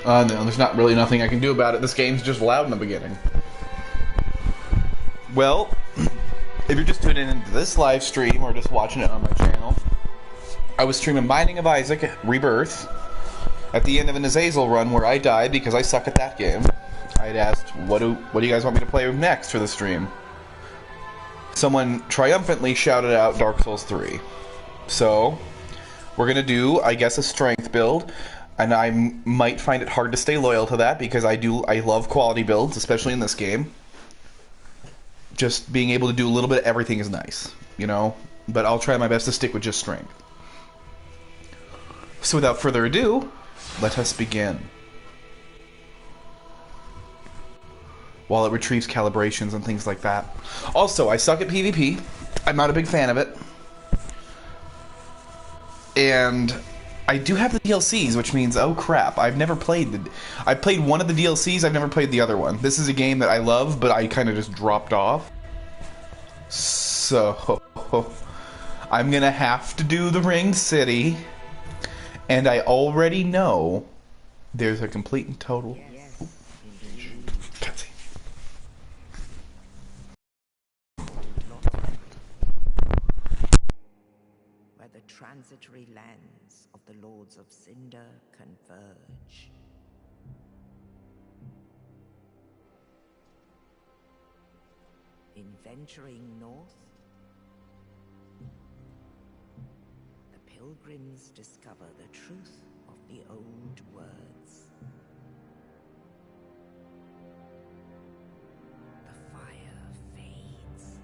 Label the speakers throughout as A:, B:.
A: No, there's not really nothing I can do about it. This game's just loud in the beginning. Well, if you're just tuning into this live stream or just watching it on my channel, I was streaming Binding of Isaac Rebirth at the end of an Azazel run where I died because I suck at that game. I had asked, what do you guys want me to play next for the stream? Someone triumphantly shouted out Dark Souls 3. So, we're going to do, I guess, a strength build. And I might find it hard to stay loyal to that because I love quality builds, especially in this game. Just being able to do a little bit of everything is nice, you know? But I'll try my best to stick with just strength. So without further ado, let us begin. While it retrieves calibrations and things like that. Also, I suck at PvP. I'm not a big fan of it. And I do have the DLCs, which means, oh crap, I've never played I played one of the DLCs, I've never played the other one. This is a game that I love, but I kind of just dropped off. So, I'm gonna have to do the Ring City, and I already know there's a complete and total... Cutscene.
B: Where the transitory lands of the Lords of Cinder converge. In venturing north, the pilgrims discover the truth of the old words. The fire fades,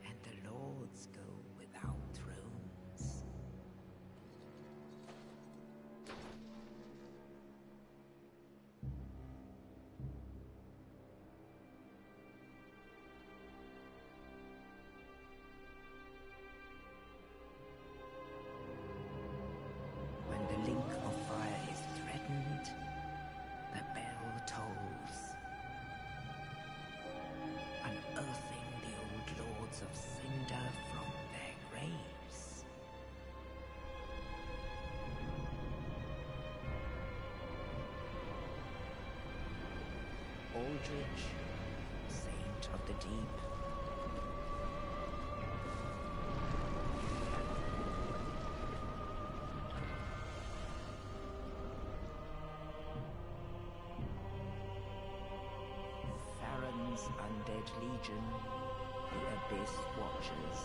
B: and the lords go without thrones. When the link of fire is threatened, the bell tolls, unearthing the old lords of Cinder from their graves. Aldrich, saint of the deep, Farron's undead legion, the Abyss Watchers.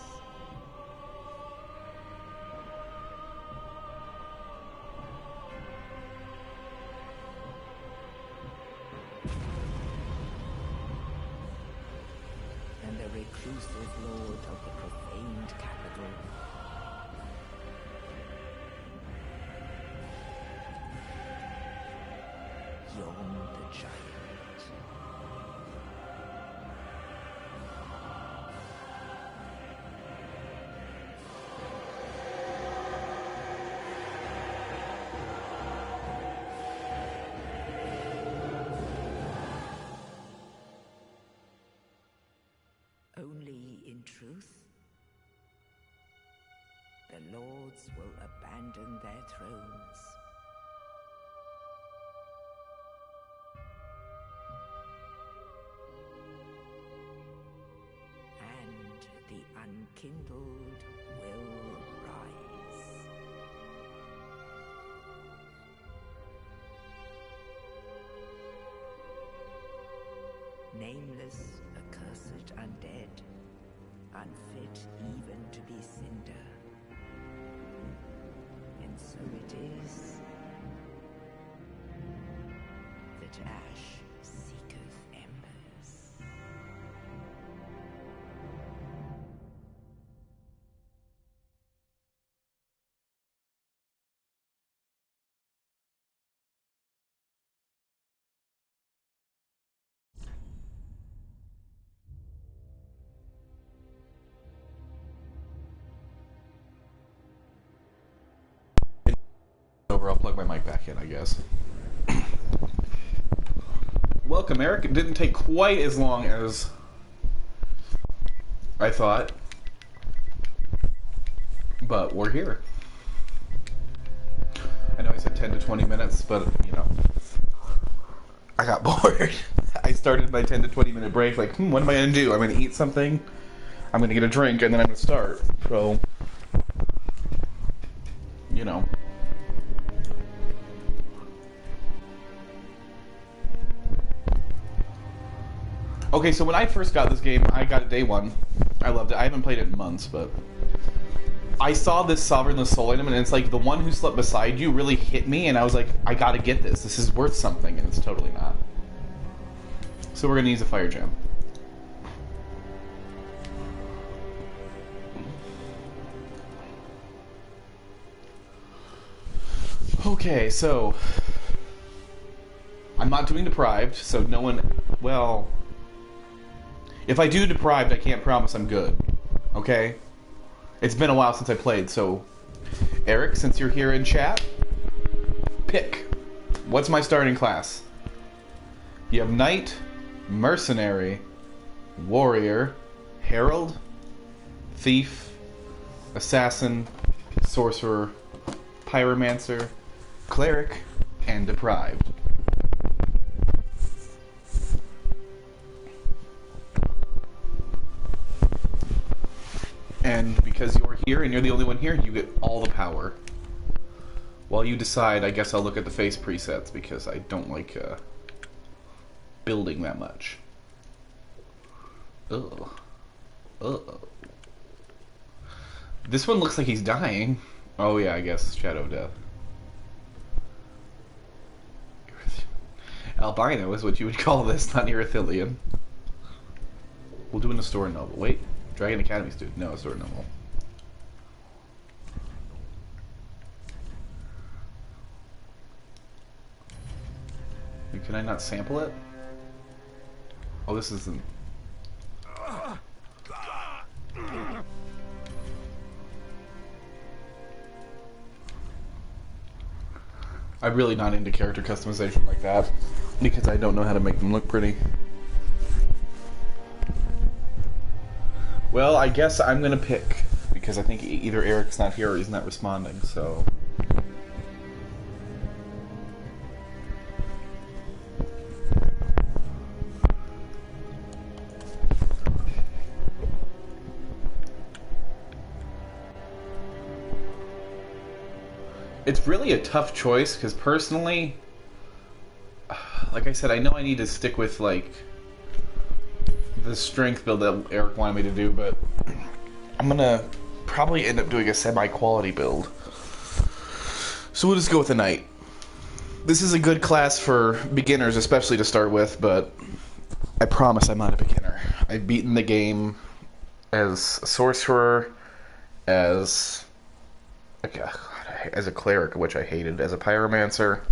B: And the reclusive lord of the profaned capital. Yon the giant. Only in truth, the lords will abandon their thrones. And the unkindled will rise. Nameless, accursed undead, unfit even to be cinder. And so it is that ash seeketh embers.
A: I'll plug my mic back in, I guess. Welcome, Eric. It didn't take quite as long as I thought, but we're here. I know I said 10 10 to 20 minutes, but, you know, I got bored. I started my 10 to 20 minute break like, what am I going to do? I'm going to eat something, I'm going to get a drink, and then I'm going to start. So, you know. Okay, so when I first got this game, I got it day one. I loved it. I haven't played it in months, but I saw this Sovereignless Soul item, and it's like the one who slept beside you really hit me, and I was like, I gotta get this. This is worth something, and it's totally not. So we're gonna use a fire gem. Okay, so I'm not doing deprived, so no one. Well, if I do deprived, I can't promise I'm good. Okay? It's been a while since I played, so Eric, since you're here in chat, pick. What's my starting class? You have Knight, Mercenary, Warrior, Herald, Thief, Assassin, Sorcerer, Pyromancer, Cleric, and Deprived. And because you're here and you're the only one here, you get all the power. While you decide, I guess I'll look at the face presets because I don't like building that much. Ugh. Ugh. This one looks like he's dying. Oh yeah, I guess Shadow of Death. Albino is what you would call this, not Erythilian. We'll do an Astora Noble. Wait. Dragon Academy student. No, Astora Noble. Can I not sample it? Oh, this isn't. I'm really not into character customization like that because I don't know how to make them look pretty. Well, I guess I'm gonna pick because I think either Eric's not here or he's not responding, so. It's really a tough choice because personally, like I said, I know I need to stick with like the strength build that Eric wanted me to do, but I'm gonna probably end up doing a semi-quality build. So we'll just go with the Knight. This is a good class for beginners, especially to start with, but I promise I'm not a beginner. I've beaten the game as a sorcerer, as a cleric, which I hated, as a pyromancer.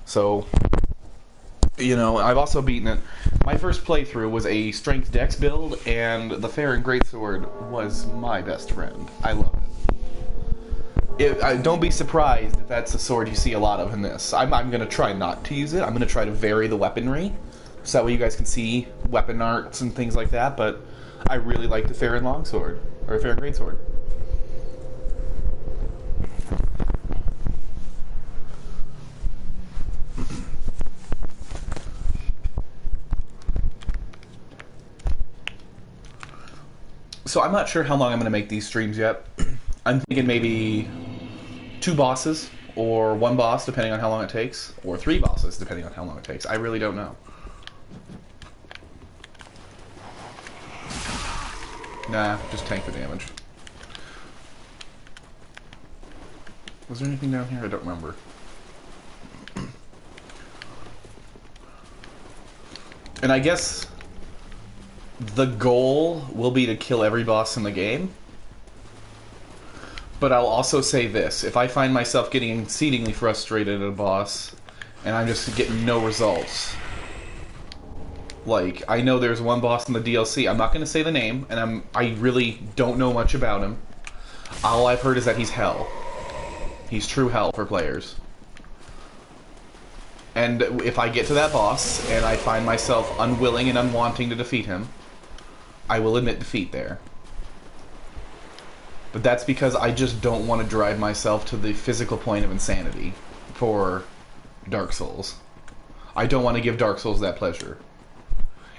A: So, you know, I've also beaten it. My first playthrough was a strength dex build, and the Farron Greatsword was my best friend. I love it. Don't be surprised if that's a sword you see a lot of in this. I'm going to try not to use it. I'm going to try to vary the weaponry, so that way you guys can see weapon arts and things like that, but I really like the Farron Longsword, or Farron Greatsword. So I'm not sure how long I'm going to make these streams yet. I'm thinking maybe 2 bosses, or 1 boss, depending on how long it takes, or 3 bosses, depending on how long it takes. I really don't know. Nah, just tank the damage. Was there anything down here? I don't remember. And I guess the goal will be to kill every boss in the game. But I'll also say this. If I find myself getting exceedingly frustrated at a boss, and I'm just getting no results. Like, I know there's one boss in the DLC. I'm not going to say the name, and I really don't know much about him. All I've heard is that he's hell. He's true hell for players. And if I get to that boss, and I find myself unwilling and unwanting to defeat him, I will admit defeat there. But that's because I just don't want to drive myself to the physical point of insanity. for Dark Souls. I don't want to give Dark Souls that pleasure.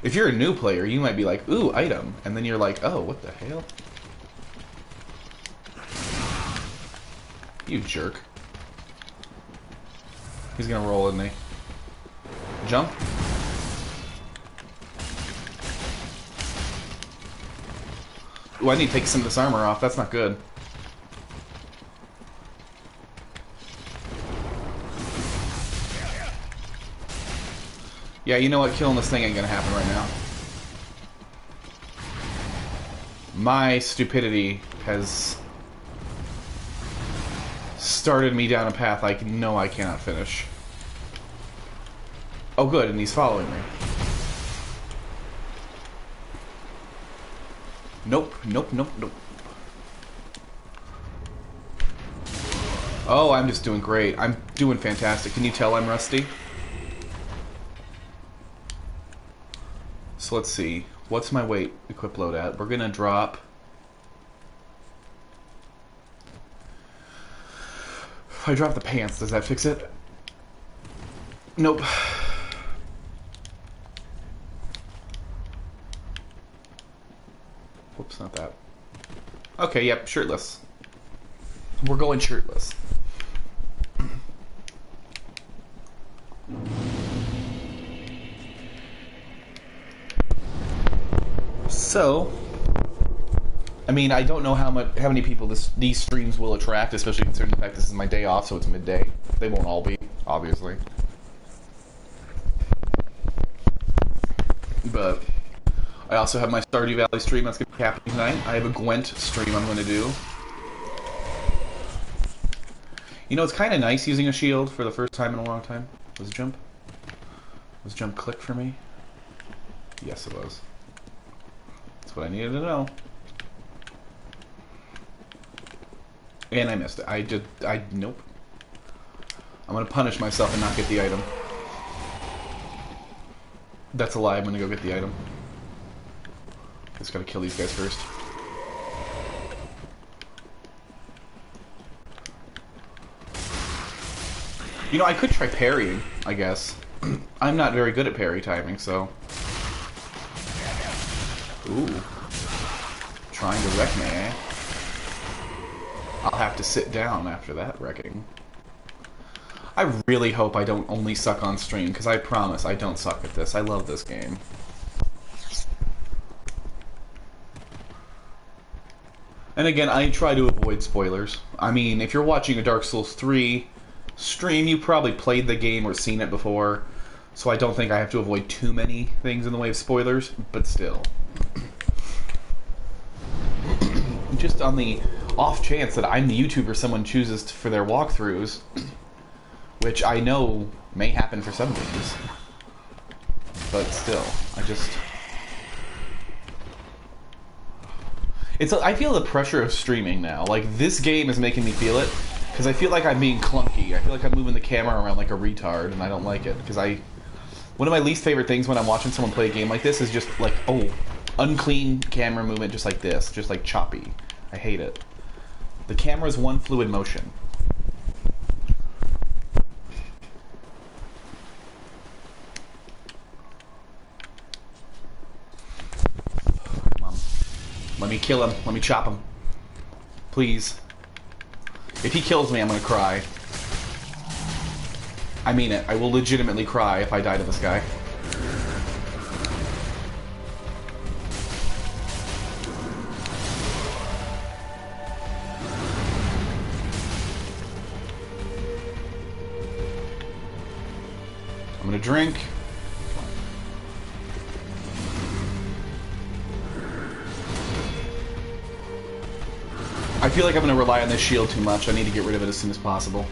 A: If you're a new player, you might be like, ooh, item. And then you're like, oh, what the hell? You jerk. He's gonna roll, isn't he? Jump. Ooh, I need to take some of this armor off. That's not good. Yeah, you know what? Killing this thing ain't gonna happen right now. My stupidity has started me down a path I know I cannot finish. Oh good, and he's following me. Nope, nope, nope, nope. Oh, I'm just doing great. I'm doing fantastic. Can you tell I'm rusty? So let's see. What's my weight equip load at? We're gonna drop... If I drop the pants, does that fix it? Nope. Whoops, not that. Okay, yep, shirtless. We're going shirtless. So, I mean, I don't know how many people these streams will attract, especially considering the fact this is my day off, so it's midday. They won't all be, obviously. But I also have my Stardew Valley stream that's going to be happening tonight. I have a Gwent stream I'm going to do. You know, it's kind of nice using a shield for the first time in a long time. Was jump click for me? Yes, it was. That's what I needed to know. And I missed it. Nope. I'm gonna punish myself and not get the item. That's a lie, I'm gonna go get the item. Just gotta kill these guys first. You know, I could try parrying, I guess. I'm not very good at parry timing, so... Ooh. Trying to wreck me, eh? I'll have to sit down after that wrecking. I really hope I don't only suck on stream, because I promise I don't suck at this. I love this game. And again, I try to avoid spoilers. I mean, if you're watching a Dark Souls 3 stream, you probably played the game or seen it before, so I don't think I have to avoid too many things in the way of spoilers, but still. Just on the off chance that I'm the YouTuber someone chooses for their walkthroughs, which I know may happen for some of these, but still, I feel the pressure of streaming now. Like, this game is making me feel it, because I feel like I'm being clunky. I feel like I'm moving the camera around like a retard, and I don't like it, because one of my least favorite things when I'm watching someone play a game like this is just like, oh, unclean camera movement just like this, just like choppy. I hate it. The camera is one fluid motion. Come on. Let me kill him. Let me chop him. Please. If he kills me, I'm gonna cry. I mean it. I will legitimately cry if I die to this guy. I'm gonna drink. I feel like I'm gonna rely on this shield too much. I need to get rid of it as soon as possible.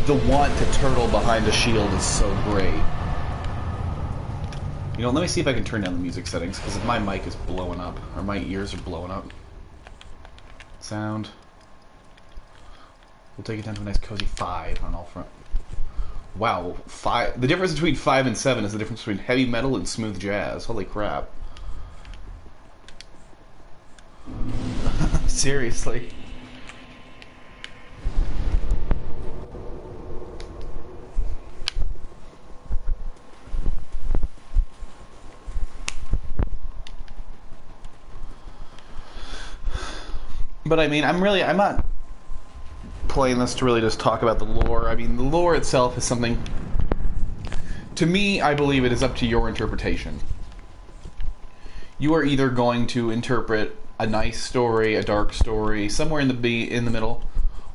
A: the want to turtle behind a shield is so great. You know, let me see if I can turn down the music settings, because if my mic is blowing up, or my ears are blowing up. Sound. We'll take it down to a nice cozy 5 on all front. Wow, 5. The difference between 5 and 7 is the difference between heavy metal and smooth jazz. Holy crap. Seriously. But I mean, I'm not playing this to really just talk about the lore. I mean, the lore itself is something, to me, I believe it is up to your interpretation. You are either going to interpret a nice story, a dark story, somewhere in the middle,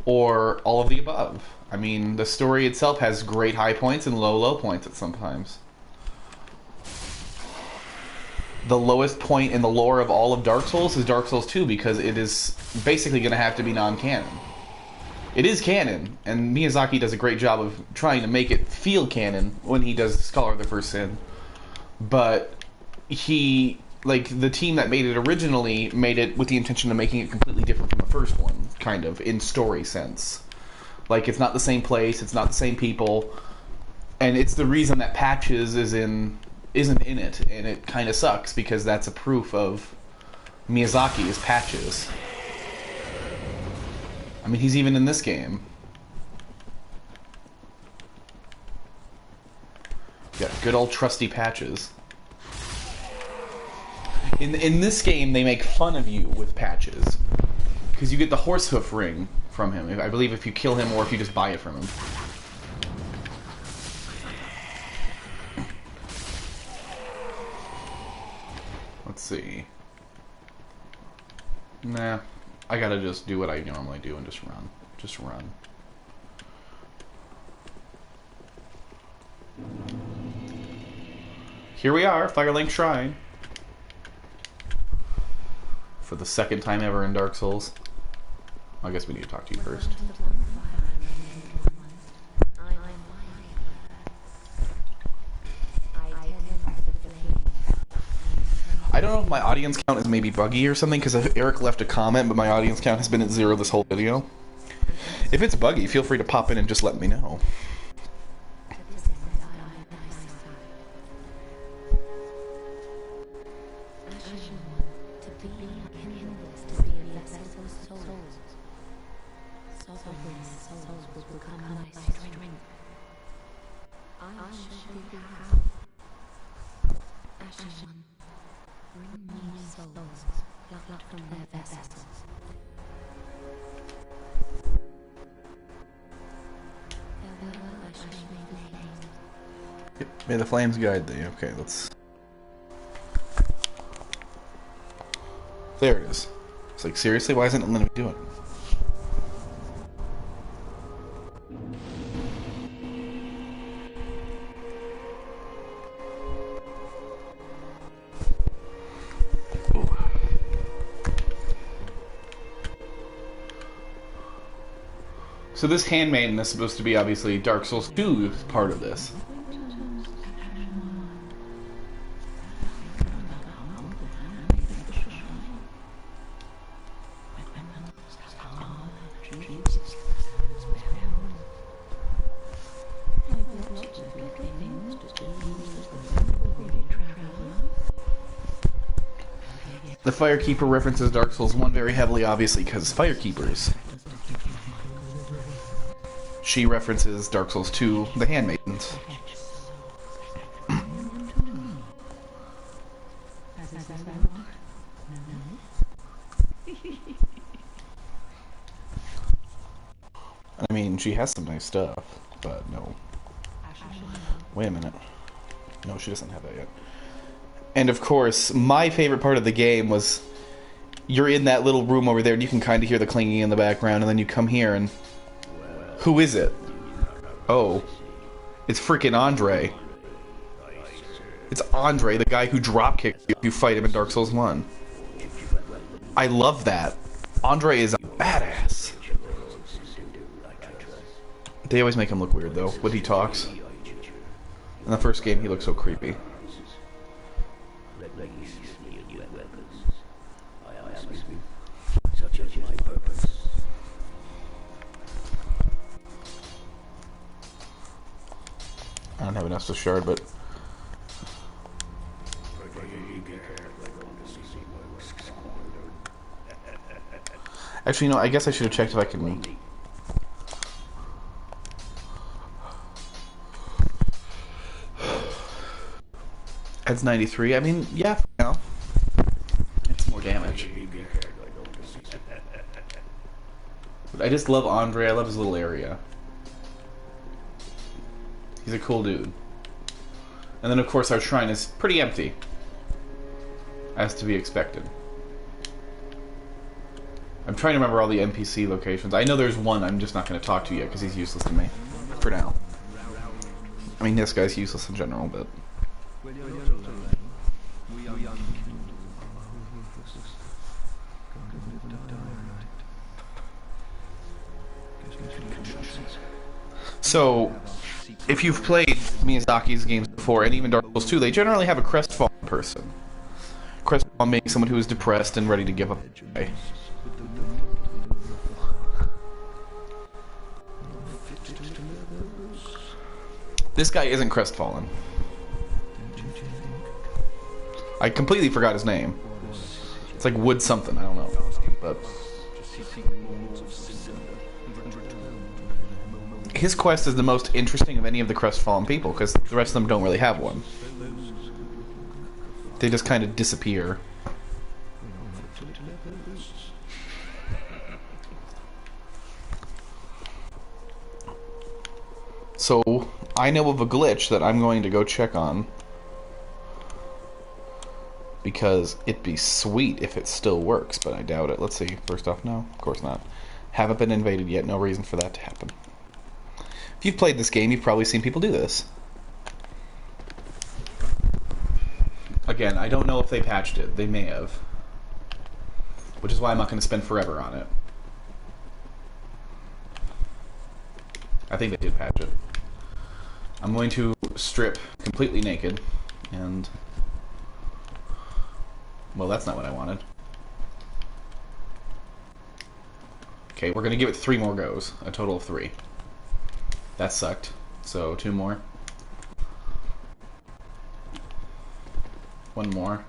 A: or all of the above. I mean, the story itself has great high points and low points at sometimes. The lowest point in the lore of all of Dark Souls is Dark Souls 2, because it is basically going to have to be non-canon. It is canon, and Miyazaki does a great job of trying to make it feel canon when he does Scholar of the First Sin. But he, like, the team that made it originally made it with the intention of making it completely different from the first one, kind of, in story sense. Like, it's not the same place, it's not the same people, and it's the reason that Patches isn't in it, and it kind of sucks, because that's a proof of Miyazaki is Patches. I mean, he's even in this game. Yeah, good old trusty Patches. In this game, they make fun of you with Patches, because you get the horse hoof ring from him, I believe, if you kill him or if you just buy it from him. Let's see. Nah, I gotta just do what I normally do and just run. Just run. Here we are, Firelink Shrine. For the second time ever in Dark Souls. I guess we need to talk to you first. I don't know if my audience count is maybe buggy or something, because Eric left a comment, but my audience count has been at 0 this whole video. If it's buggy, feel free to pop in and just let me know. May the flames guide thee. Okay, let's... There it is. It's like, seriously, why isn't it letting me do it? Ooh. So this handmaiden is supposed to be, obviously, Dark Souls 2 part of this. The Firekeeper references Dark Souls 1 very heavily, obviously, because Firekeepers. She references Dark Souls 2, the Handmaidens. I mean, she has some nice stuff, but no. Wait a minute. No, she doesn't have that yet. And of course, my favorite part of the game was you're in that little room over there and you can kind of hear the clanging in the background, and then you come here and... Who is it? Oh. It's freaking Andre. It's Andre, the guy who dropkicks you if you fight him in Dark Souls 1. I love that. Andre is a badass. They always make him look weird, though, when he talks. In the first game, he looked so creepy. I don't have enough to shard, but... Actually, I guess I should have checked if I can... Adds 93. I mean, yeah, it's more damage. But I just love Andre. I love his little area. He's a cool dude. And then, of course, our shrine is pretty empty. As to be expected. I'm trying to remember all the NPC locations. I know there's one I'm just not going to talk to yet because he's useless to me. For now. I mean, this guy's useless in general, but... So, if you've played Miyazaki's games before, and even Dark Souls 2, they generally have a crestfallen person. Crestfallen being someone who is depressed and ready to give up. This guy isn't crestfallen. I completely forgot his name. It's like Wood something, I don't know. But his quest is the most interesting of any of the crestfallen people, because the rest of them don't really have one. They just kind of disappear. So, I know of a glitch that I'm going to go check on. Because it'd be sweet if it still works, but I doubt it. Let's see. First off, no, of course not. Haven't been invaded yet, no reason for that to happen. If you've played this game, you've probably seen people do this. Again, I don't know if they patched it. They may have. Which is why I'm not going to spend forever on it. I think they did patch it. I'm going to strip completely naked, and... Well, that's not what I wanted. Okay, we're going to give it 3 more goes. A total of 3. That sucked. So, 2 more. 1 more.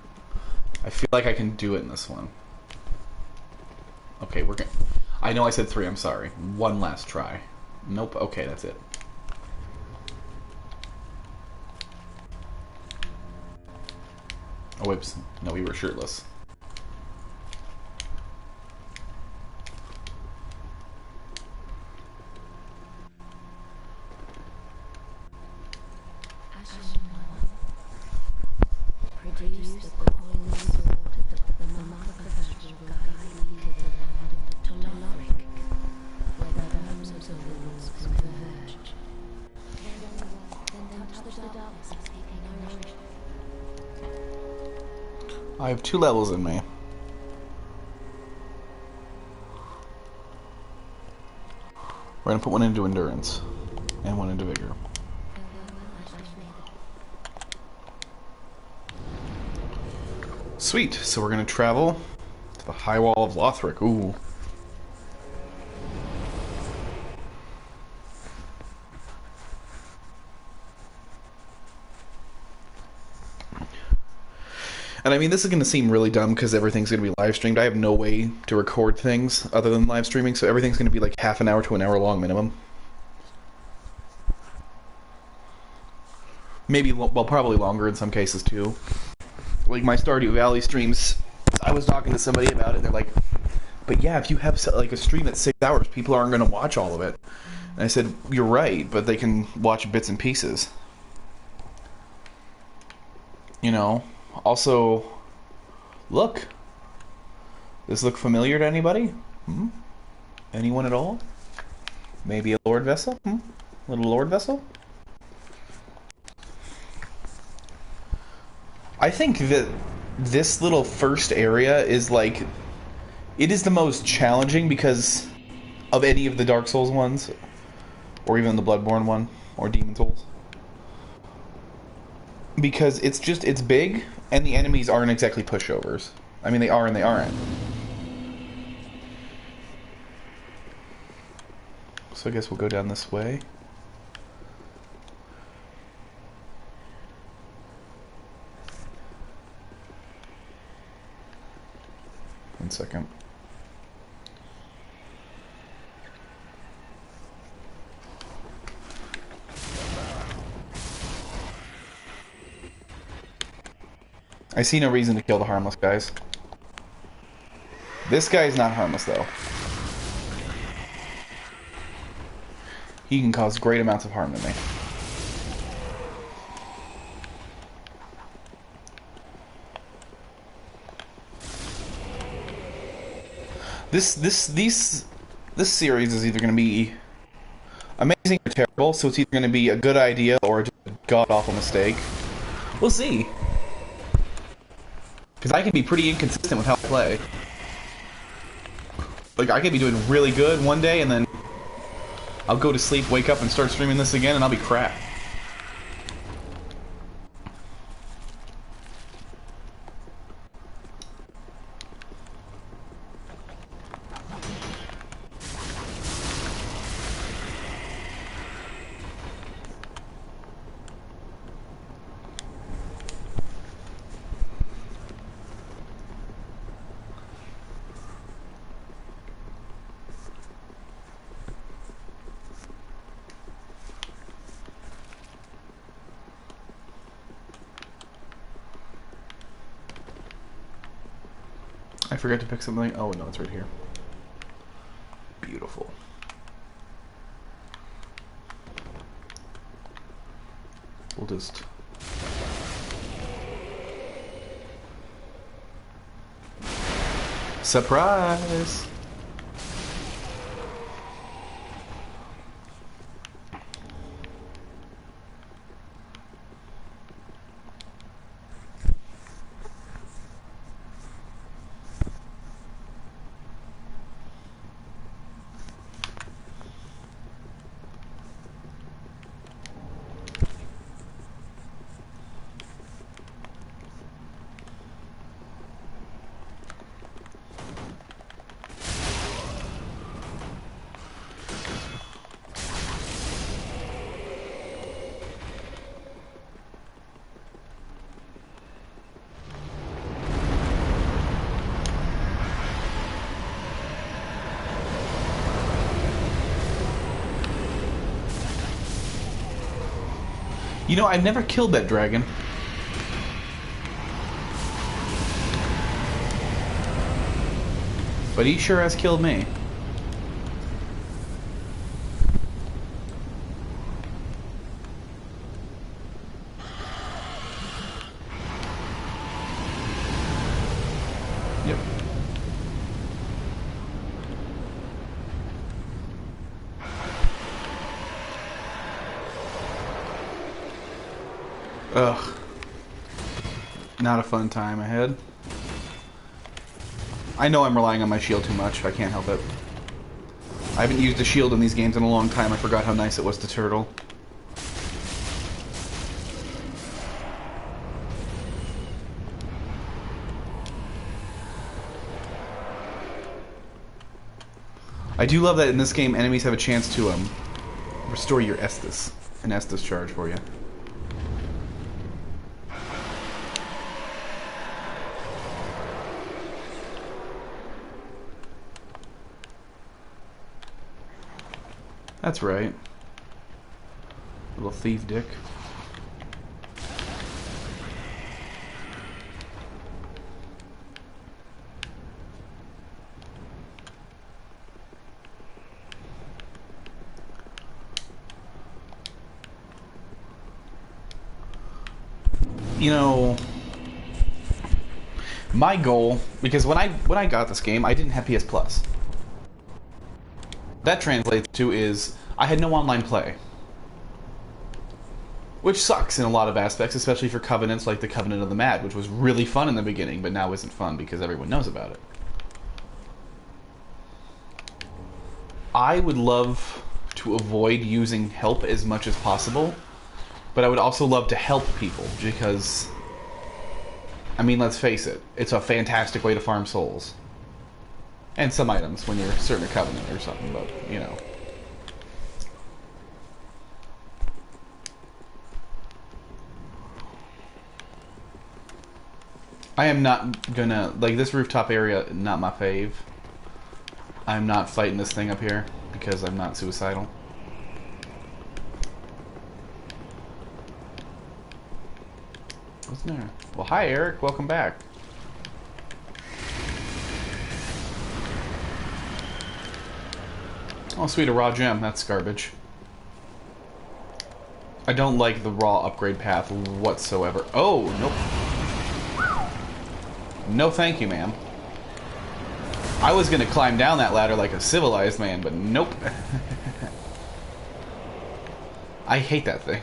A: I feel like I can do it in this one. Okay, we're going to... I know I said 3, I'm sorry. 1 last try. Nope, okay, that's it. Oh, whoops. No, we were shirtless. I have 2 levels in me. We're going to put 1 into endurance and 1 into vigor. Sweet. So we're going to travel to the High Wall of Lothric. Ooh. And I mean, this is going to seem really dumb because everything's going to be live streamed. I have no way to record things other than live streaming, so everything's going to be like half an hour to an hour long minimum. Maybe, well, probably longer in some cases too. Like my Stardew Valley streams, I was talking to somebody about it, and they're like, but yeah, if you have like a stream that's 6 hours, people aren't going to watch all of it. And I said, you're right, but they can watch bits and pieces. You know? Also, look. Does this look familiar to anybody? Hmm? Anyone at all? Maybe a Lord Vessel? Hmm? Little Lord Vessel? I think that this little first area is like... It is the most challenging because of any of the Dark Souls ones. or even the Bloodborne one, or Demon Souls. Because it's big, and the enemies aren't exactly pushovers. I mean, they are and they aren't. So I guess we'll go down this way. One second. I see no reason to kill the harmless guys. This guy is not harmless, though. He can cause great amounts of harm to me. This series is either going to be amazing or terrible, so it's either going to be a good idea or just a god-awful mistake. We'll see. Because I can be pretty inconsistent with how I play. Like, I could be doing really good one day, and then I'll go to sleep, wake up, and start streaming this again, and I'll be crap. I forgot to pick something. Oh, no, it's right here. Beautiful. We'll just... Surprise! You know, I've never killed that dragon. But he sure has killed me. Yep. Ugh. Not a fun time ahead. I know I'm relying on my shield too much. I can't help it. I haven't used a shield in these games in a long time. I forgot how nice it was to turtle. I do love that in this game enemies have a chance to restore your Estus. An Estus charge for you. That's right. Little thief dick. You know, my goal, because when I got this game, I didn't have PS Plus. That translates to is I had no online play. Which sucks in a lot of aspects, especially for covenants like the Covenant of the Mad, which was really fun in the beginning, but now isn't fun because everyone knows about it. I would love to avoid using help as much as possible. But I would also love to help people because, I mean, let's face it, it's a fantastic way to farm souls. And some items when you're serving a covenant or something, but, you know. I am not gonna, like, this rooftop area, not my fave. I'm not fighting this thing up here because I'm not suicidal. What's there? Well, hi, Eric. Welcome back. Oh, sweet, a raw gem. That's garbage. I don't like the raw upgrade path whatsoever. Oh, nope. No thank you, ma'am. I was gonna climb down that ladder like a civilized man, but nope. I hate that thing.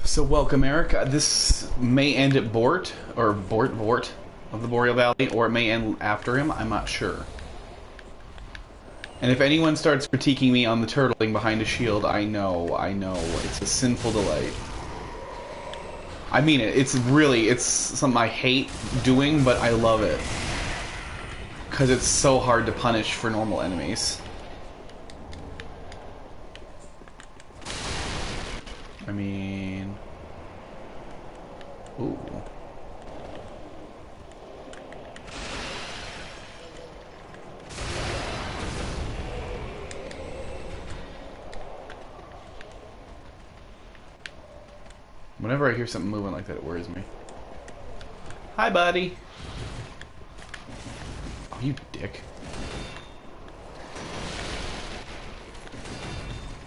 A: So welcome, Eric. This may end at Bort, or Bort of the Boreal Valley, or it may end after him. I'm not sure. And if anyone starts critiquing me on the turtling behind a shield, I know. It's a sinful delight. I mean it. It's something I hate doing, but I love it. Because it's so hard to punish for normal enemies. I mean... Ooh. Whenever I hear something moving like that, it worries me. Hi, buddy. Oh, you dick.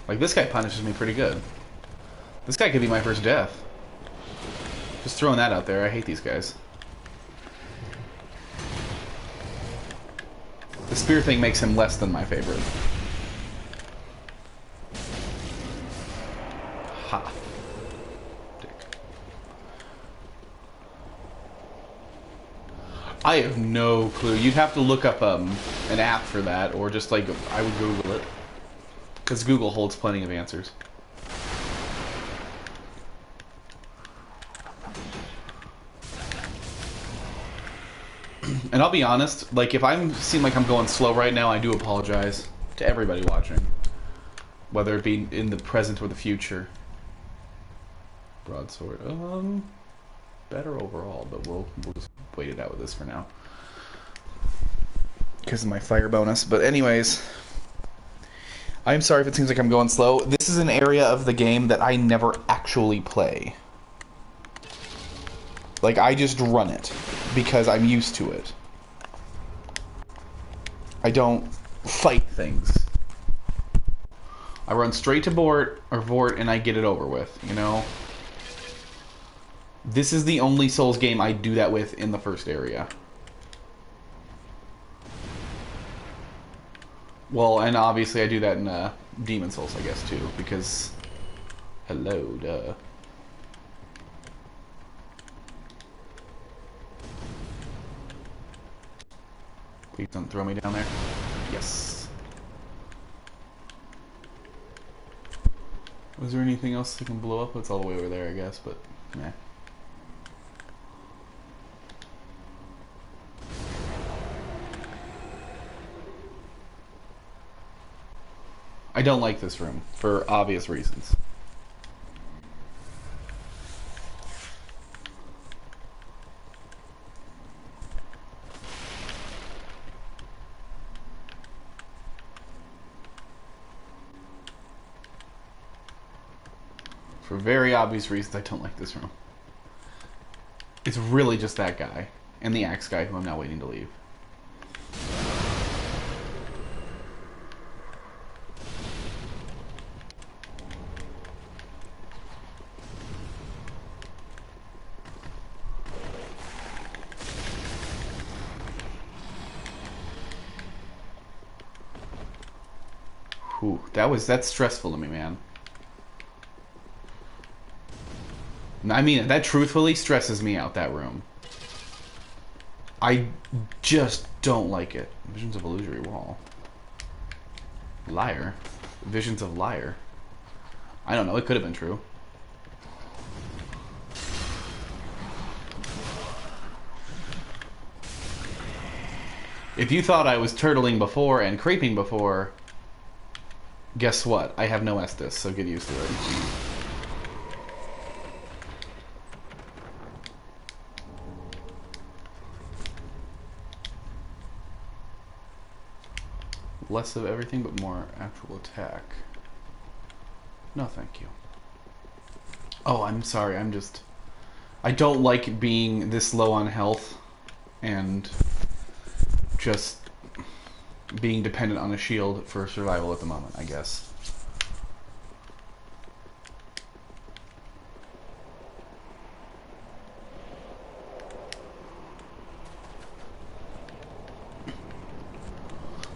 A: Like, this guy punishes me pretty good. This guy could be my first death. Just throwing that out there. I hate these guys. The spear thing makes him less than my favorite. Ha. Dick. I have no clue. You'd have to look up an app for that, or just like, I would Google it. Because Google holds plenty of answers. And I'll be honest, like, if I seem like I'm going slow right now, I do apologize to everybody watching. Whether it be in the present or the future. Broadsword. Better overall, but we'll just wait it out with this for now. Because of my fire bonus. But anyways, I'm sorry if it seems like I'm going slow. This is an area of the game that I never actually play. Like, I just run it. Because I'm used to it. I don't fight things. I run straight to Vort, and I get it over with, you know? This is the only Souls game I do that with in the first area. Well, and obviously I do that in Demon Souls, I guess, too, because... Hello, duh. Please don't throw me down there. Yes. Was there anything else that can blow up? It's all the way over there, I guess, but nah. I don't like this room, for obvious reasons. For very obvious reasons, I don't like this room. It's really just that guy, and the axe guy who I'm now waiting to leave. Whew, that's stressful to me, man. I mean, that truthfully stresses me out, that room. I just don't like it. Visions of Illusory Wall. Liar. Visions of Liar. I don't know, it could have been true. If you thought I was turtling before and creeping before, guess what? I have no Estus, so get used to it. Less of everything, but more actual attack. No, thank you. Oh, I'm sorry, I don't like being this low on health and just being dependent on a shield for survival at the moment, I guess.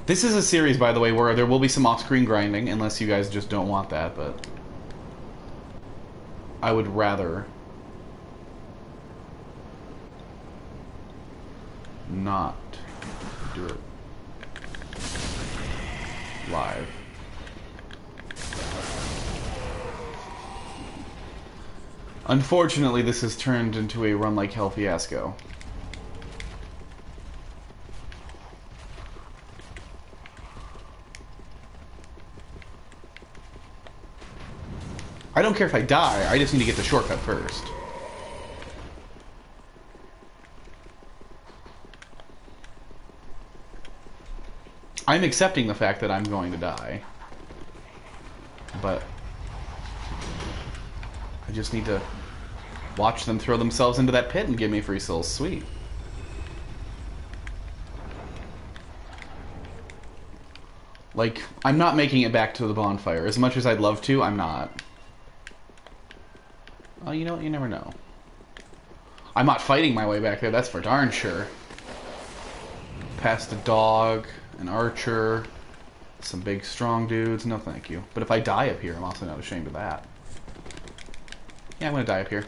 A: This is a series, by the way, where there will be some off-screen grinding, unless you guys just don't want that, but I would rather not do it live. Unfortunately, this has turned into a run like hell fiasco. I don't care if I die, I just need to get the shortcut first. I'm accepting the fact that I'm going to die. But I just need to watch them throw themselves into that pit and give me free souls. Sweet. Like, I'm not making it back to the bonfire. As much as I'd love to, I'm not. Oh, you know what? You never know. I'm not fighting my way back there, that's for darn sure. Past a dog, an archer, some big strong dudes. No thank you. But if I die up here, I'm also not ashamed of that. Yeah, I'm gonna die up here.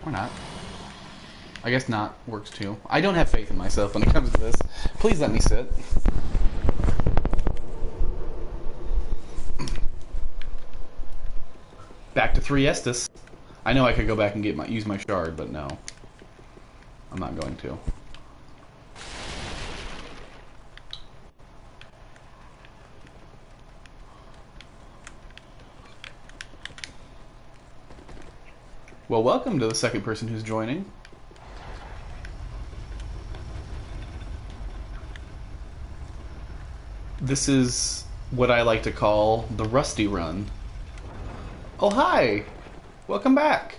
A: Or not. I guess not works too. I don't have faith in myself when it comes to this. Please let me sit. Back to 3 Estus. I know I could go back and get use my shard, but no. I'm not going to. Well, welcome to the second person who's joining. This is what I like to call the Rusty Run. Oh, hi! Welcome back!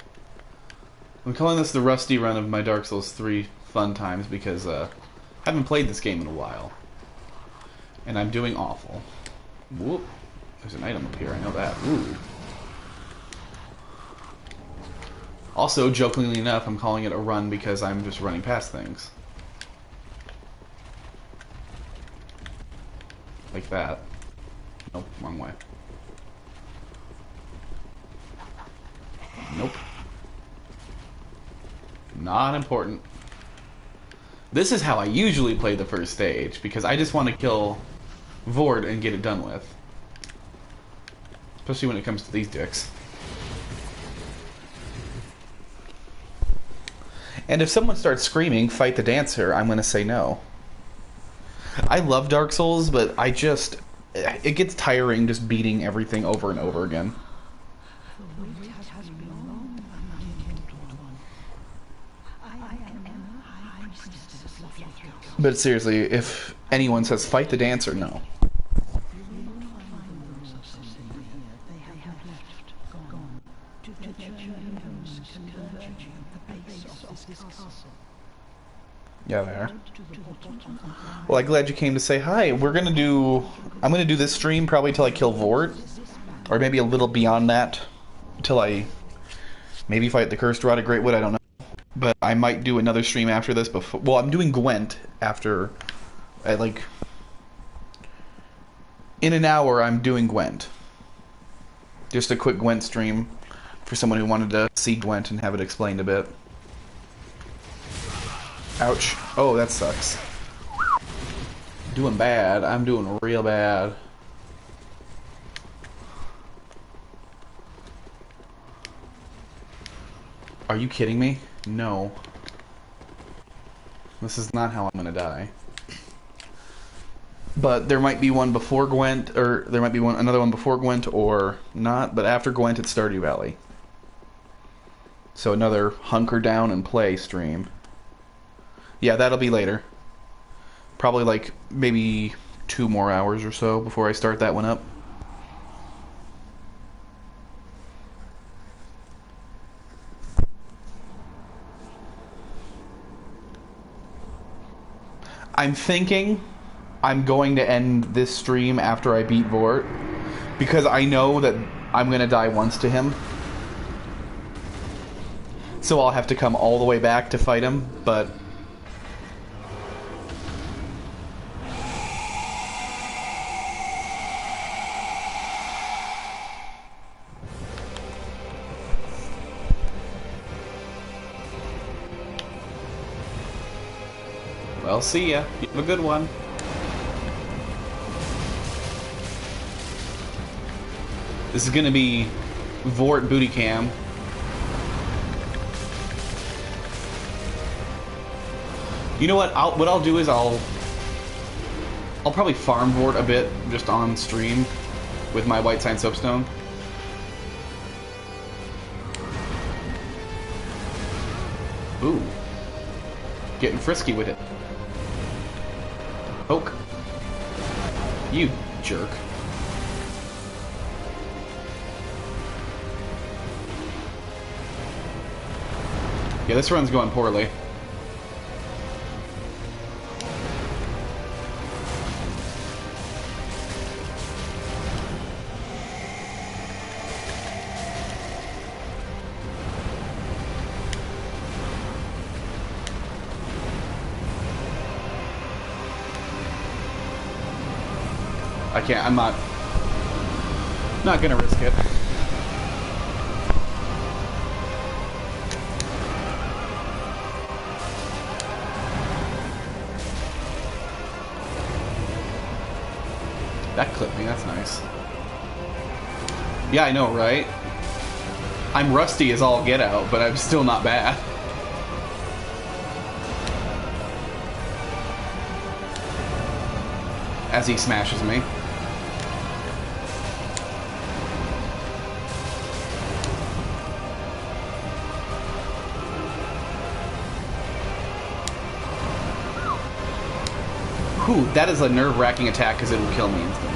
A: I'm calling this the Rusty Run of my Dark Souls 3 fun times because I haven't played this game in a while. And I'm doing awful. Whoop. There's an item up here, I know that. Ooh. Also, jokingly enough, I'm calling it a run because I'm just running past things. Like that. Nope, wrong way. Nope. Not important. This is how I usually play the first stage, because I just want to kill Vord and get it done with. Especially when it comes to these dicks. And if someone starts screaming, fight the dancer, I'm going to say no. I love Dark Souls, but it gets tiring just beating everything over and over again. But seriously, if anyone says fight the dancer, no. Yeah, they are. Well, I'm glad you came to say hi. I'm gonna do this stream probably till I kill Vort, or maybe a little beyond that, till I maybe fight the Cursed Rod of Greatwood. I don't know, but I might do another stream after this. Well, I'm doing Gwent after. In an hour, I'm doing Gwent. Just a quick Gwent stream for someone who wanted to see Gwent and have it explained a bit. Ouch. Oh, that sucks. Doing bad. I'm doing real bad. Are you kidding me? No. This is not how I'm gonna die. But there might be one before Gwent, or there might be another one before Gwent, or not. But after Gwent, it's Stardew Valley. So another hunker down and play stream. Yeah, that'll be later. Probably like maybe 2 more hours or so before I start that one up. I'm thinking I'm going to end this stream after I beat Vort, because I know that I'm going to die once to him. So I'll have to come all the way back to fight him, but... Well, see ya. You have a good one. This is gonna be Vort booty cam. You know what? What I'll do is I'll probably farm Vort a bit just on stream with my white sign soapstone. Ooh, getting frisky with it. Poke. You jerk. Yeah, this run's going poorly. I can't, I'm not gonna risk it. That clipped me, that's nice. Yeah, I know, right? I'm rusty as all get out, but I'm still not bad. As he smashes me. Whew, that is a nerve-wracking attack because it will kill me instantly.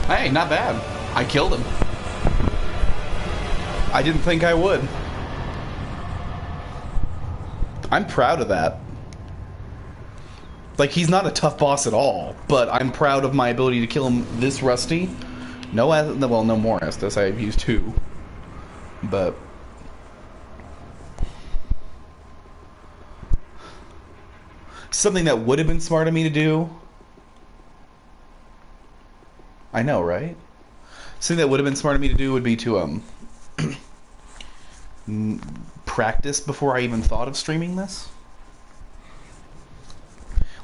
A: Hey, not bad. I killed him. I didn't think I would. I'm proud of that. Like, he's not a tough boss at all, but I'm proud of my ability to kill him this rusty. No, well, no more Estus. I've used 2. But... something that would have been smart of me to do. I know, right? Something that would have been smart of me to do would be to, practice before I even thought of streaming this.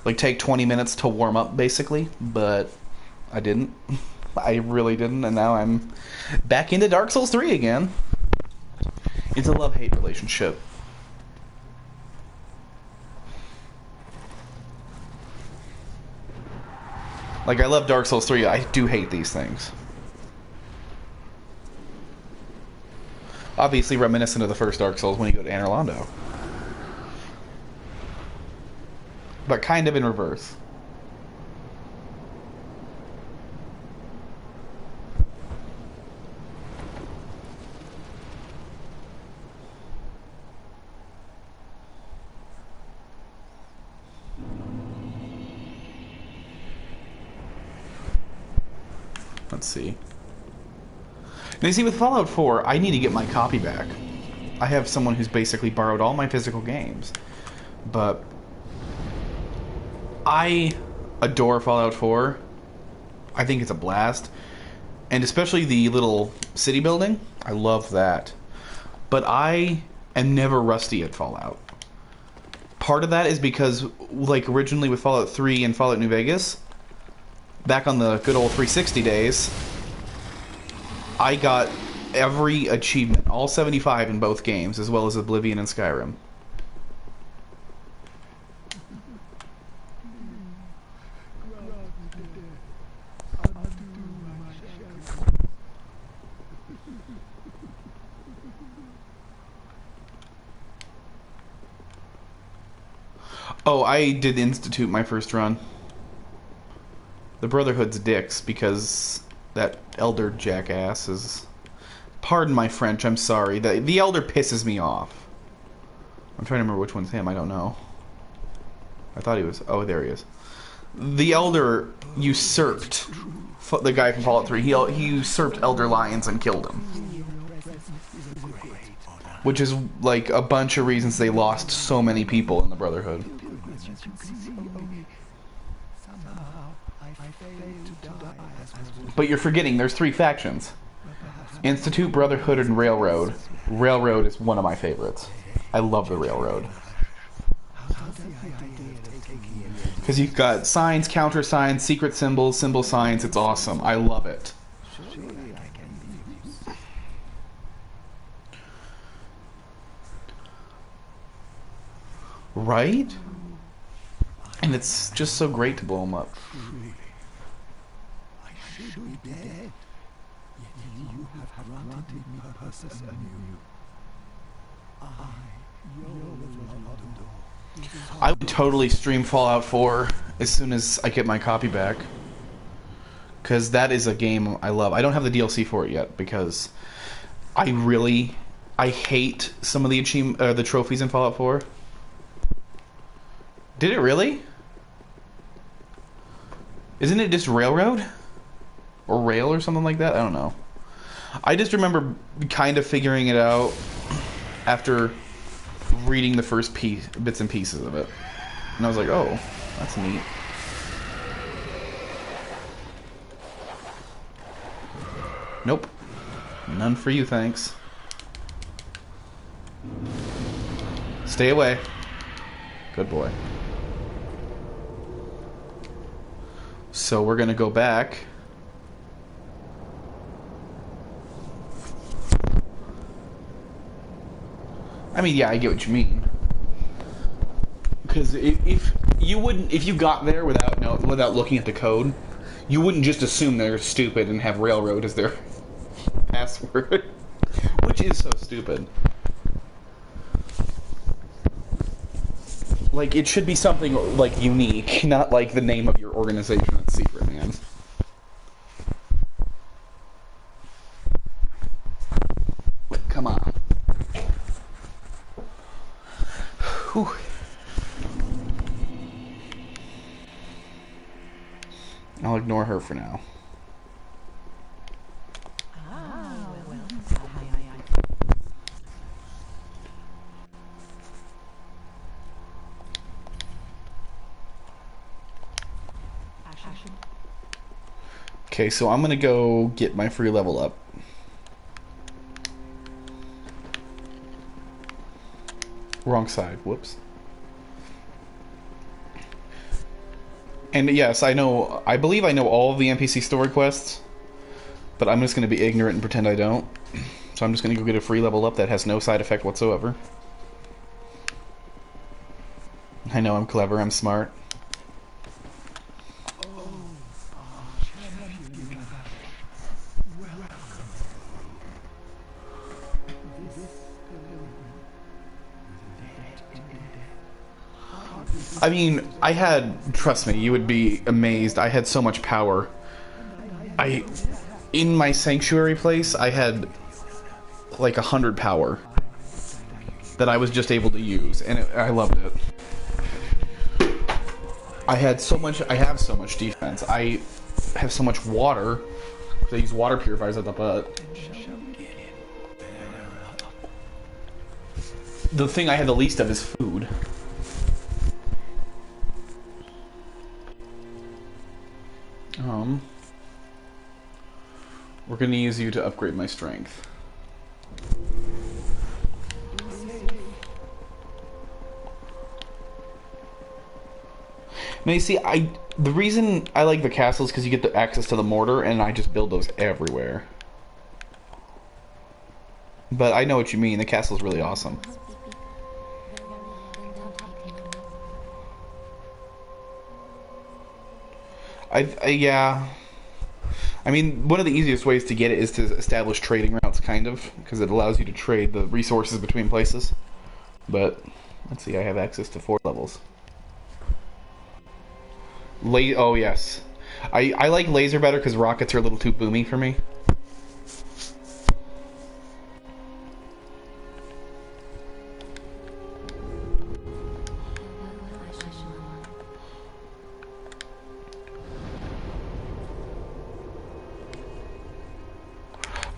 A: Like, take 20 minutes to warm up, basically. But I didn't. I really didn't, and now I'm back into Dark Souls 3 again. It's a love-hate relationship. Like, I love Dark Souls 3, I do hate these things. Obviously reminiscent of the first Dark Souls when you go to Anor Londo. But kind of in reverse. Let's see. Now you see, with Fallout 4, I need to get my copy back. I have someone who's basically borrowed all my physical games. But I adore Fallout 4. I think it's a blast. And especially the little city building. I love that. But I am never rusty at Fallout. Part of that is because, like, originally with Fallout 3 and Fallout New Vegas, back on the good old 360 days, I got every achievement, all 75 in both games, as well as Oblivion and Skyrim. Oh, I did Institute my first run. The Brotherhood's dicks, because that Elder jackass is... Pardon my French, I'm sorry. The Elder pisses me off. I'm trying to remember which one's him, I don't know. I thought he was... Oh, there he is. The Elder usurped the guy from Fallout 3. He usurped Elder Lions and killed him. Which is, like, a bunch of reasons they lost so many people in the Brotherhood. But you're forgetting there's 3 factions. Institute, Brotherhood, and Railroad. Railroad is one of my favorites. I love the Railroad. Because you've got signs, countersigns, secret symbols, symbol signs. It's awesome. I love it. Right? And it's just so great to blow them up. I would totally stream Fallout 4 as soon as I get my copy back. Because that is a game I love. I don't have the DLC for it yet because I hate some of the trophies in Fallout 4. Did it really? Isn't it just Railroad? Or Rail or something like that? I don't know. I just remember kind of figuring it out after reading the first bits and pieces of it. And I was like, oh, that's neat. Nope. None for you, thanks. Stay away. Good boy. So we're gonna go back. I mean, yeah, I get what you mean. Because if you got there without looking at the code, you wouldn't just assume they're stupid and have Railroad as their password, which is so stupid. Like, it should be something like unique, not like the name of your organization that's secret, man. Come on. Whew. I'll ignore her for now. Okay, so I'm gonna go get my free level up. Wrong side, whoops. And yes, I believe I know all of the NPC story quests, but I'm just gonna be ignorant and pretend I don't. So I'm just gonna go get a free level up that has no side effect whatsoever. I know I'm clever, I'm smart. I mean, trust me, you would be amazed. I had so much power. In my sanctuary place, I had like 100 power that I was just able to use, and I loved it. I have so much defense. I have so much water. I use water purifiers at the butt. The thing I have the least of is food. We're gonna use you to upgrade my strength. Now you see, the reason I like the castle is because you get the access to the mortar, and I just build those everywhere. But I know what you mean. The castle's really awesome. Yeah. I mean, one of the easiest ways to get it is to establish trading routes, kind of, because it allows you to trade the resources between places. But, let's see, I have access to 4 levels. Oh, yes. I like laser better because rockets are a little too boomy for me.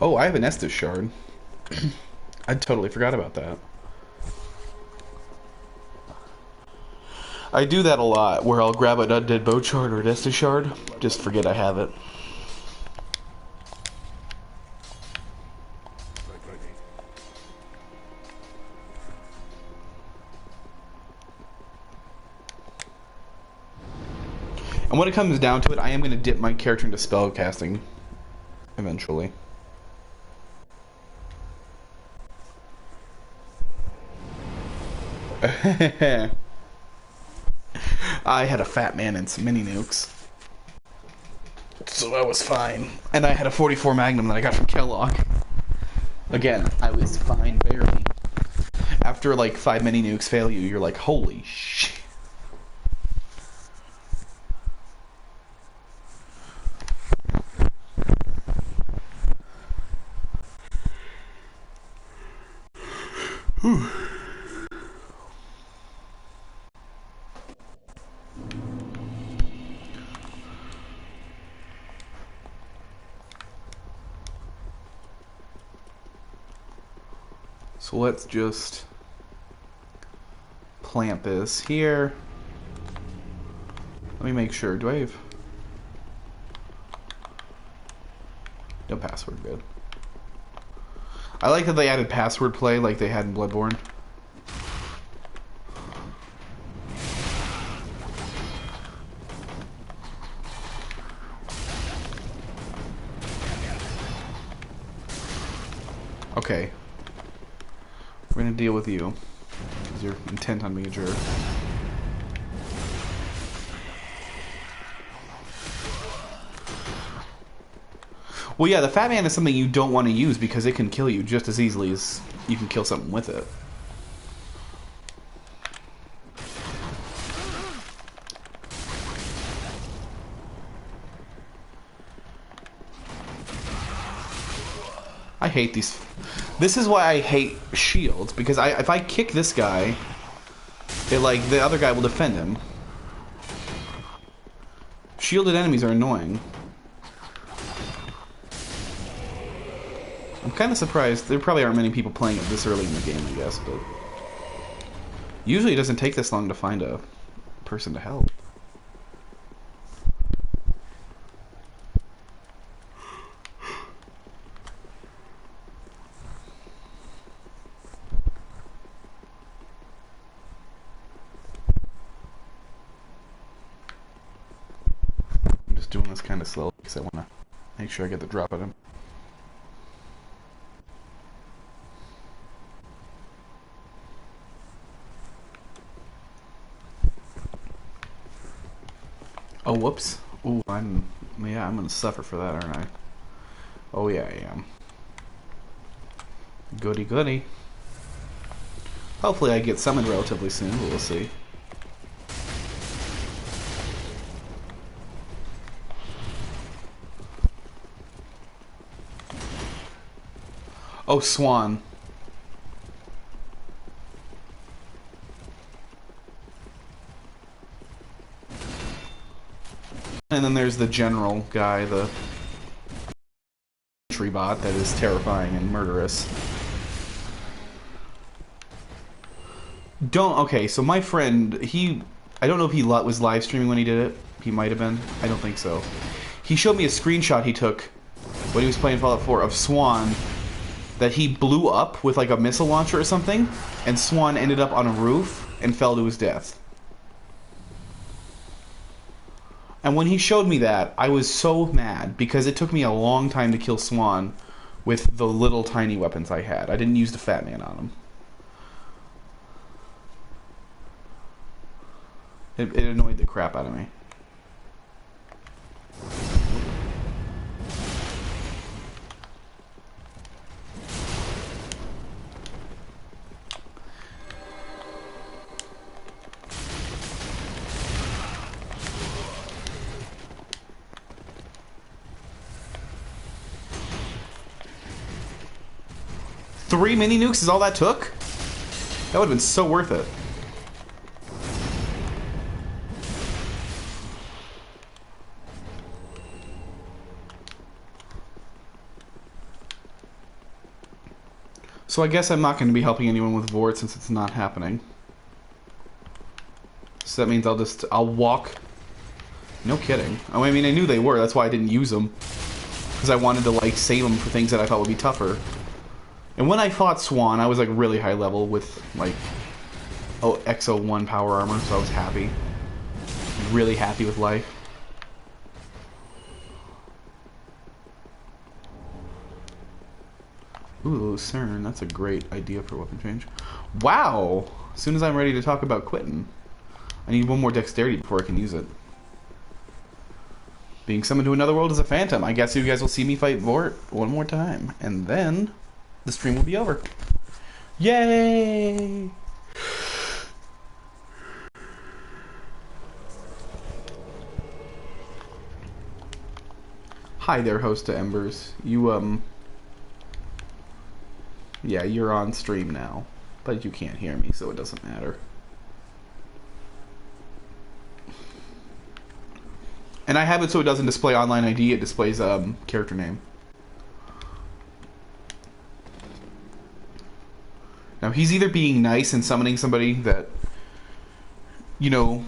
A: Oh, I have an Estus shard. I totally forgot about that. I do that a lot, where I'll grab an undead bow shard or an Estus shard, just forget I have it. And when it comes down to it, I am going to dip my character into spell casting eventually. I had a fat man and some mini nukes, so I was fine. And I had a 44 Magnum that I got from Kellogg. Again, I was fine, barely. After like 5 mini nukes fail you, you're like, holy shit. Whew. So let's just plant this here. Let me make sure. Do I have no password? Good. I like that they added password play like they had in Bloodborne. Okay. We're gonna deal with you, because you're intent on being a jerk. Well, yeah, the Fat Man is something you don't want to use because it can kill you just as easily as you can kill something with it. I hate these. This is why I hate shields, because if I kick this guy, like the other guy will defend him. Shielded enemies are annoying. I'm kind of surprised. There probably aren't many people playing it this early in the game, I guess, but usually it doesn't take this long to find a person to help. I'm just doing this kind of slowly because I want to make sure I get the drop at him. Oh, whoops. Ooh, I'm gonna suffer for that, aren't I? Oh yeah, I am. Goody goody. Hopefully I get summoned relatively soon, but we'll see. Oh, Swan. And then there's the general guy, the entry bot that is terrifying and murderous. Okay, so my friend, I don't know if he was live streaming when he did it. He might have been. I don't think so. He showed me a screenshot he took when he was playing Fallout 4 of Swan that he blew up with like a missile launcher or something, and Swan ended up on a roof and fell to his death. And when he showed me that, I was so mad because it took me a long time to kill Swan with the little tiny weapons I had. I didn't use the Fat Man on him. It annoyed the crap out of me. Three mini nukes is all that took? That would have been so worth it. So I guess I'm not going to be helping anyone with Vort since it's not happening. So that means I'll walk. No kidding. Oh, I mean, I knew they were. That's why I didn't use them. Because I wanted to, like, save them for things that I thought would be tougher. And when I fought Swan, I was, like, really high level with, like, XO1 power armor, so I was happy. Really happy with life. Ooh, Lucerne, that's a great idea for a weapon change. Wow! As soon as I'm ready to talk about quitting. I need one more dexterity before I can use it. Being summoned to another world as a phantom. I guess you guys will see me fight Vort one more time. And then the stream will be over. Yay! Hi there, host to Embers. You, yeah, you're on stream now. But you can't hear me, so it doesn't matter. And I have it so it doesn't display online ID, it displays character name. Now he's either being nice and summoning somebody that, you know,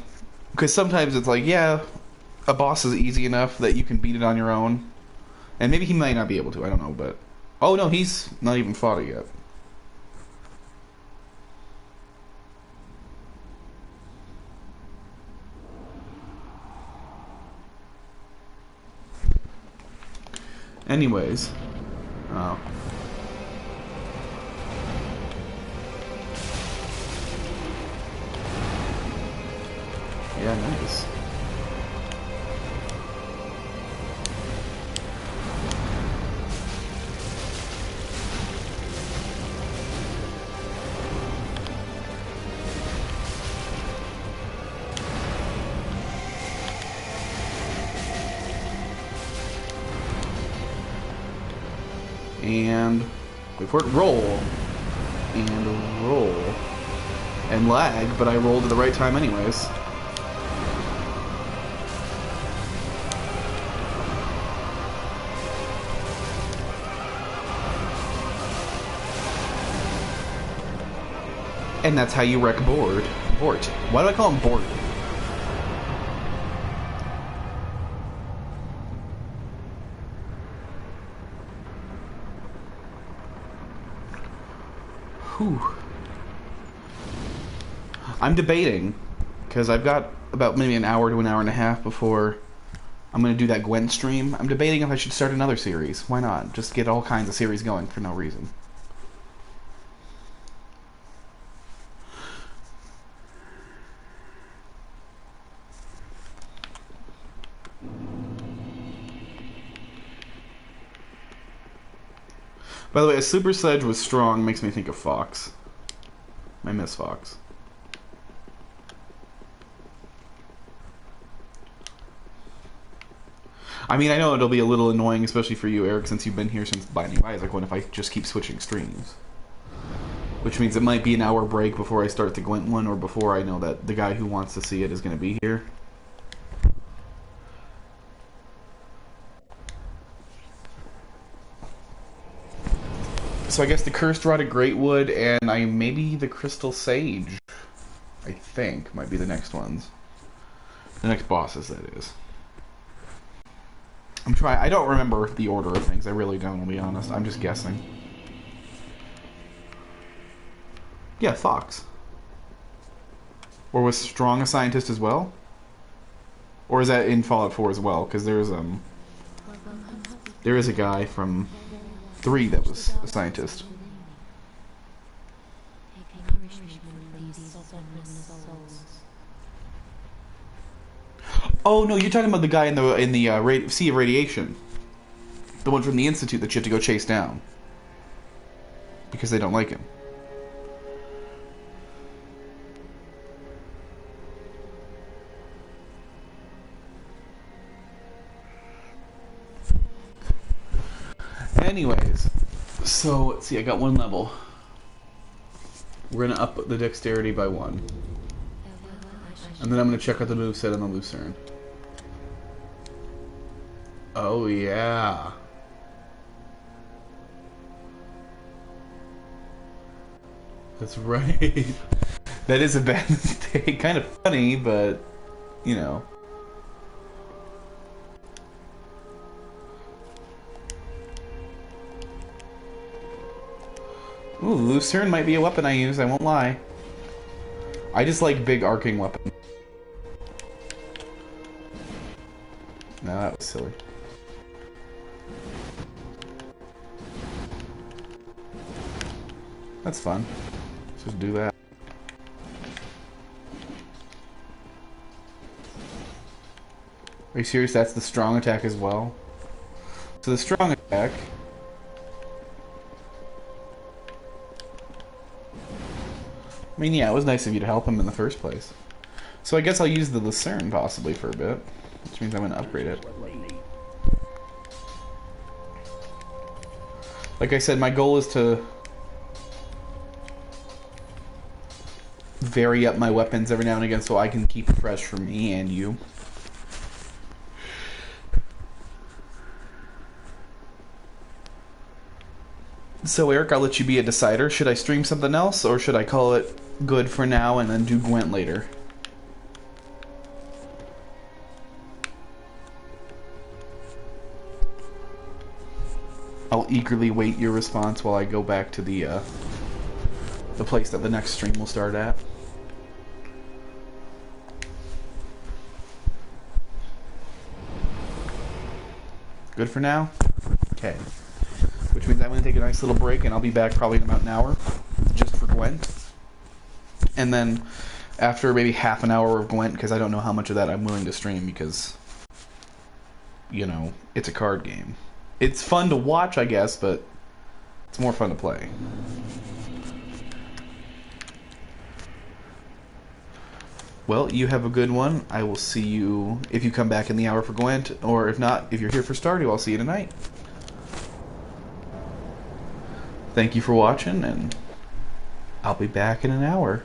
A: because sometimes it's like, yeah, a boss is easy enough that you can beat it on your own. And maybe he might not be able to, I don't know, but... Oh no, he's not even fought it yet. Anyways, oh. Yeah, nice. And wait for it, roll. And roll. And lag, but I rolled at the right time anyways. And that's how you wreck Bort. Why do I call him Bort? Whew. I'm debating, because I've got about maybe an hour to an hour and a half before I'm going to do that Gwent stream. I'm debating if I should start another series. Why not? Just get all kinds of series going for no reason. By the way, a Super Sledge with Strong makes me think of Fox. I miss Fox. I mean, I know it'll be a little annoying, especially for you, Eric, since you've been here since Binding of Isaac, when if I just keep switching streams. Which means it might be an hour break before I start the Gwent one, or before I know that the guy who wants to see it is going to be here. So I guess the Cursed Rod of Greatwood and maybe the Crystal Sage, I think, might be the next ones. The next bosses, that is. I'm trying. I don't remember the order of things. I really don't. I'll be honest. I'm just guessing. Yeah, Fox. Or was Strong a scientist as well? Or is that in Fallout 4 as well? Because there is a guy from 3 that was a scientist. Oh no, you're talking about the guy in the Sea of Radiation, the one from the Institute that you have to go chase down because they don't like him. Anyways, so let's see. I got 1 level. We're gonna up the dexterity by 1, and then I'm gonna check out the moveset on the Lucerne. Oh yeah. That's right. That is a bad mistake. Kind of funny, but you know. Ooh, Lucerne might be a weapon I use, I won't lie. I just like big arcing weapons. No, that was silly. That's fun. Let's just do that. Are you serious? That's the strong attack as well? So the strong attack... I mean, yeah, it was nice of you to help him in the first place. So I guess I'll use the Lucerne possibly for a bit, which means I'm going to upgrade it. Like I said, my goal is to vary up my weapons every now and again so I can keep it fresh for me and you. So Eric, I'll let you be a decider. Should I stream something else, or should I call it good for now and then do Gwent later? I'll eagerly wait your response while I go back to the place that the next stream will start at. Good for now? Okay. Which means I'm going to take a nice little break, and I'll be back probably in about an hour, just for Gwent. And then, after maybe half an hour of Gwent, because I don't know how much of that I'm willing to stream, because, you know, it's a card game. It's fun to watch, I guess, but it's more fun to play. Well, you have a good one. I will see you if you come back in the hour for Gwent, or if not, if you're here for Stardew, I'll see you tonight. Thank you for watching, and I'll be back in an hour.